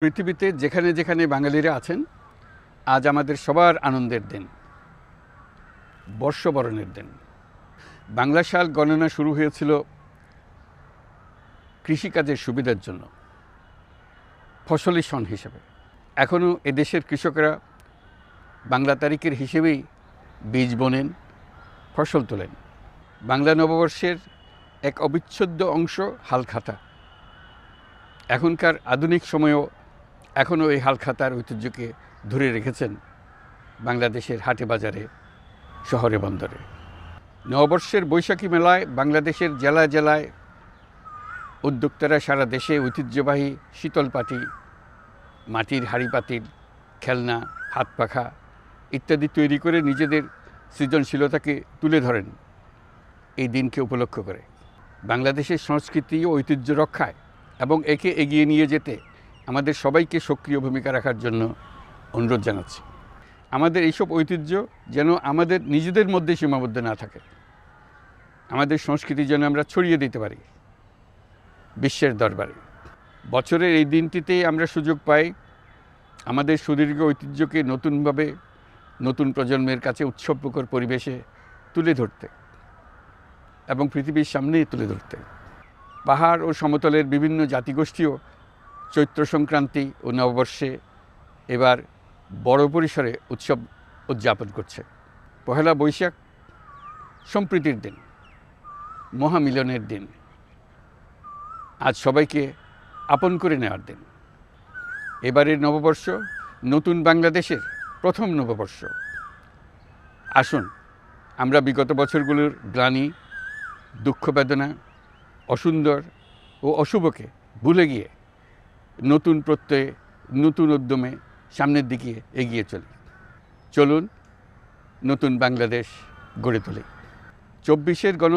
পৃথিবীতে যেখানে যেখানে বাঙালিরা আছেন, আজ আমাদের সবার আনন্দের দিন, বর্ষবরণের দিন। বাংলা সাল গণনা শুরু হয়েছিল কৃষিকাজের সুবিধার জন্য, ফসলি সন হিসেবে। এখনও এদেশের কৃষকরা বাংলা তারিখের হিসেবেই বীজ বোনেন, ফসল তোলেন। বাংলা নববর্ষের এক অবিচ্ছেদ্য অংশ হালখাতা। এখনকার আধুনিক সময়েও এখনও এই হালখাতার ঐতিহ্যকে ধরে রেখেছেন বাংলাদেশের হাটে বাজারে, শহরে বন্দরে। নববর্ষের বৈশাখী মেলায় বাংলাদেশের জেলায় জেলায় উদ্যোক্তারা সারা দেশে ঐতিহ্যবাহী শীতল পাটি, মাটির হাঁড়ি পাতিল, খেলনা, হাত পাখা ইত্যাদি তৈরি করে নিজেদের সৃজনশীলতাকে তুলে ধরেন এই দিনকে উপলক্ষ করে। বাংলাদেশের সংস্কৃতি ও ঐতিহ্য রক্ষায় এবং একে এগিয়ে নিয়ে যেতে আমাদের সবাইকে সক্রিয় ভূমিকা রাখার জন্য অনুরোধ জানাচ্ছি। আমাদের এইসব ঐতিহ্য যেন আমাদের নিজেদের মধ্যে সীমাবদ্ধ না থাকে, আমাদের সংস্কৃতি যেন আমরা ছড়িয়ে দিতে পারি বিশ্বের দরবারে। বছরের এই দিনটিতে আমরা সুযোগ পাই আমাদের সুদীর্ঘ ঐতিহ্যকে নতুনভাবে নতুন প্রজন্মের কাছে উৎসবমুখর পরিবেশে তুলে ধরতে এবং পৃথিবীর সামনেই তুলে ধরতে। পাহাড় ও সমতলের বিভিন্ন জাতিগোষ্ঠীও চৈত্র সংক্রান্তি ও নববর্ষে এবার বড় পরিসরে উৎসব উদযাপন করছে। পহেলা বৈশাখ সম্প্রীতির দিন, মহামিলনের দিন, আজ সবাইকে আপন করে নেওয়ার দিন। এবারের নববর্ষ নতুন বাংলাদেশের প্রথম নববর্ষ। আসুন আমরা বিগত বছরগুলোর গ্লানি, দুঃখ বেদনা, অসুন্দর ও অশুভকে ভুলে গিয়ে নতুন প্রত্যয়ে, নতুন উদ্যমে সামনের দিকে এগিয়ে চলি। চলুন নতুন বাংলাদেশ গড়ে তুলি। 24-এর গণ